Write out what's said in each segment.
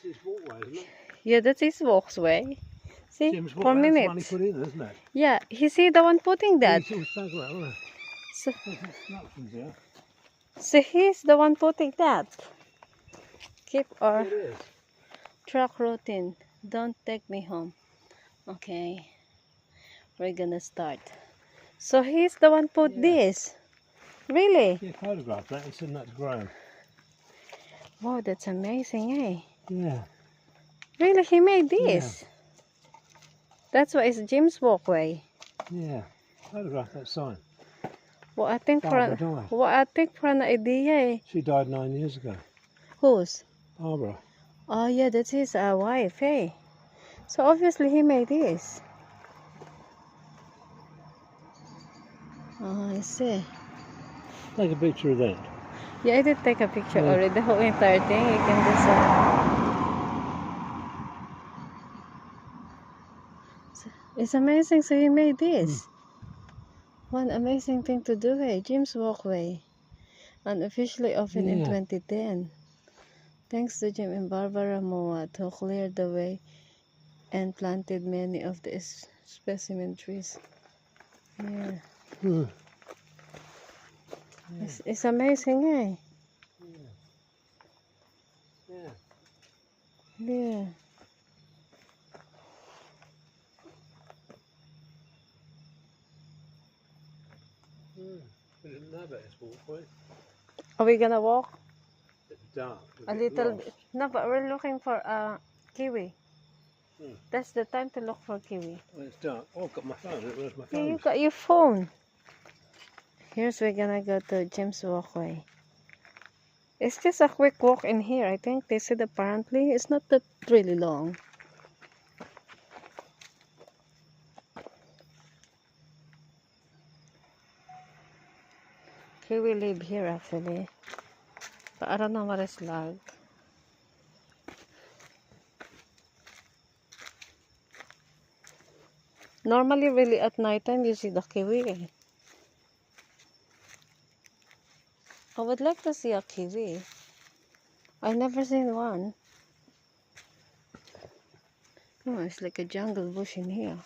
That's his walkway, isn't it? Yeah, that's his walkway. See, Jim's 4 walkway. That's the one he minutes. put in, isn't it? Yeah, he see the one putting that. He's all stuck around, isn't it? So, There's instructions here. so he's the one putting that. Keep our It is. truck routine. Don't take me home. Okay, we're gonna start. So he's the one put this. Really? Yeah, photographed that and sent that to Graham. Wow, that's amazing, eh? Yeah. Really, he made this. That's why it's Jim's walkway. Yeah. Photographed that sign. Well, I think Barbara died. I think for an idea, eh? She died 9 years ago. Whose? Barbara. Oh yeah, that's his wife, eh? So obviously he made this. Oh, I see. Take a picture of that. Yeah, I did take a picture Yeah. already. The whole entire thing, you can just. It's amazing. So he made this. One amazing thing to do, eh? Jim's walkway, unofficially opened in 2010. Thanks to Jim and Barbara Moat, who cleared the way and planted many of the specimen trees. Yeah. It's amazing, eh? Yeah. Yeah. We didn't know about this walkway. Are we gonna walk? It's dark. A little bit. No, but we're looking for kiwi. That's the time to look for kiwi. Well, it's dark. Oh, I've got my phone. Where's my Yeah, phone? you got your phone. Here's we're gonna go to Jim's walkway. It's just a quick walk in here. I think they said apparently it's not that really long. Kiwi live here actually, but I don't know what it's like. Normally, really at night time you see the kiwi. I would like to see a kiwi. I've never seen one. Oh, it's like a jungle bush in here.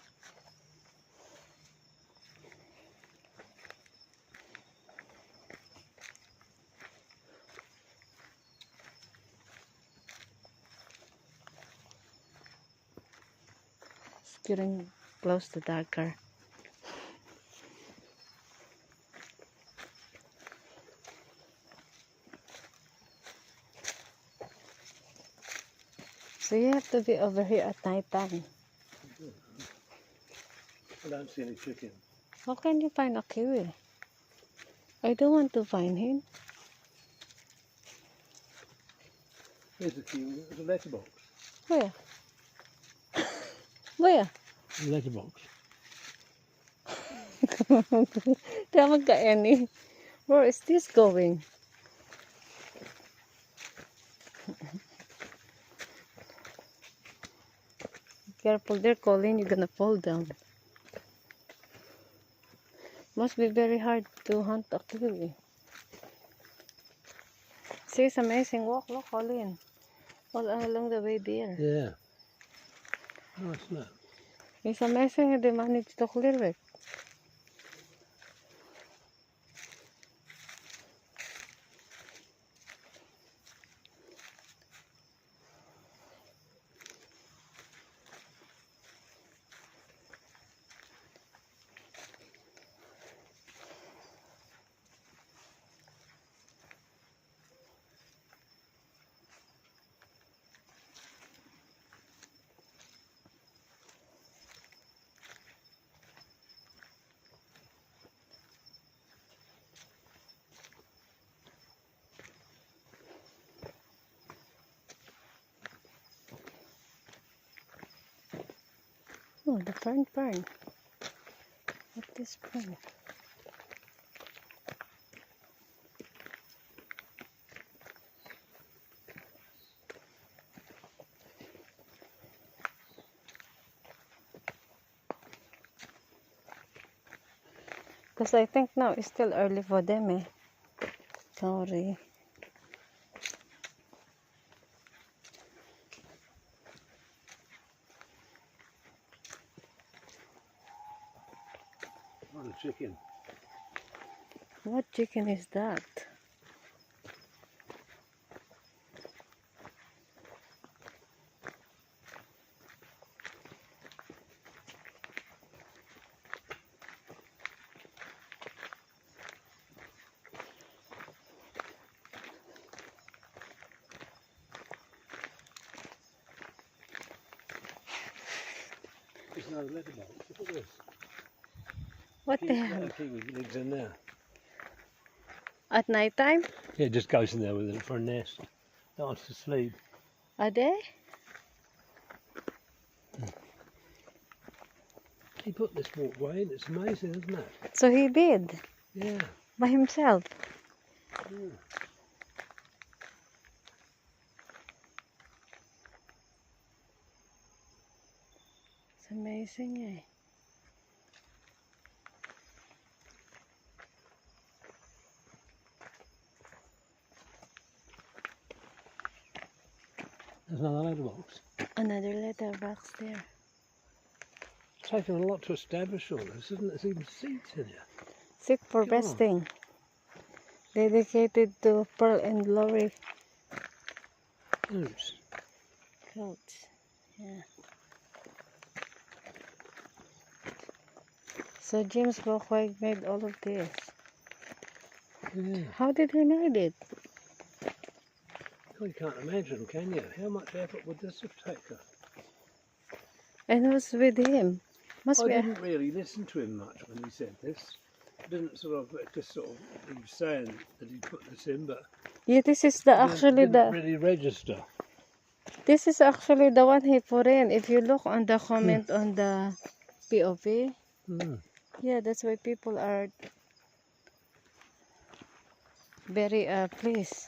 It's getting close to darker. So you have to be over here at night time. I don't see any chicken. How can you find a kiwi? I don't want to find him. Here's the key. There's a letterbox. Where? Where? A letterbox. They haven't got any. Where is this going? Careful, they're calling, you're gonna fall down. Must be very hard to hunt a kiwi. See, it's amazing walk. Look, Colin. All along the way there. Yeah. Nice, isn't it? It's amazing they managed to clear it. Oh, the fern. What is fern? Because I think now it's still early for them, eh? Sorry. the chicken. What chicken is that? There's another letterbox. Look at this. What the Kiwi, hell? kiwi lives in there. At night time? Yeah, it just goes in there with it for a nest. It wants to sleep. Are they? He put this walkway in. It's amazing, isn't it? So he did Yeah. by himself. Yeah. It's amazing, eh? There's another letterbox. Another letterbox there. It's taken a lot to establish all this, isn't it? There's even seats in here. Sick for Come on. resting. Dedicated to Pearl and Glory Oops. coats. Yeah. So James Walkway made all of this. Yeah. How did he made it? Well, you can't imagine, can you? How much effort would this have taken? And who's with him? Must I be. didn't really listen to him much when he said this. Didn't sort of, just sort of, he was saying that he put this in, but Yeah, this is the didn't- actually didn't the. really register. This is actually the one he put in. If you look on the comment on the POV, Hmm. yeah, that's why people are very pleased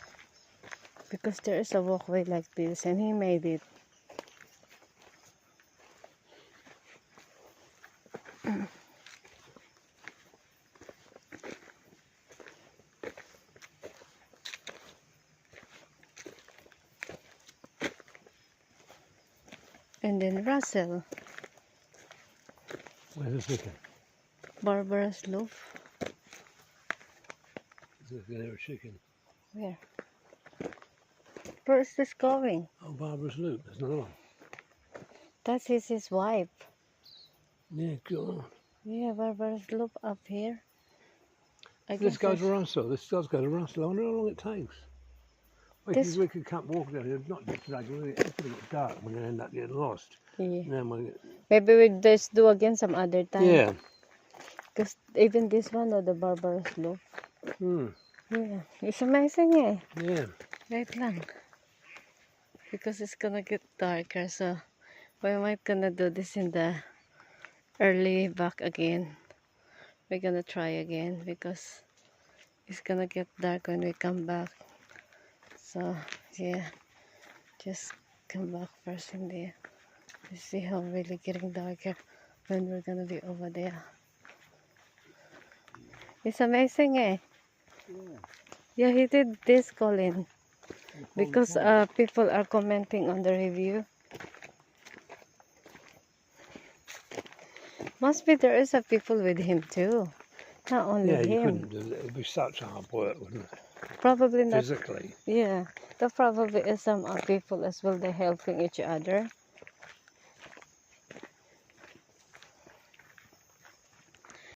because there is a walkway like this, and he made it. And then Russell, Where's the chicken? Barbara's Loaf. There's a chicken. Where? Where is this going? Oh, Barbara's Loop. There's another one. That is his wife. Yeah, God. Yeah, Barbara's Loop up here. I This guess goes to that's- Russell. This does go to Russell. I wonder how long it takes. This- We could come walk down here, not just today, because it's going to get dark. We're going to end up getting lost. Yeah. And then we Maybe we just do again some other time. yeah. Because even this one or the Barbara's Loaf. Hmm. Yeah. It's amazing eh. Yeah. Wait lang. Because it's gonna get darker, so we might gonna do this in the early back again. We're gonna try again because it's gonna get dark when we come back. So yeah, just come back first in there. You see how really getting darker when we're gonna be over there. It's amazing eh. Yeah, he did this, Colin. Because people are commenting on the review. Must be there is a people with him too. Not only Yeah, you him. couldn't do that. It'd be such hard work, wouldn't it? Probably not. Physically. Yeah. There probably is some people as well. They're helping each other.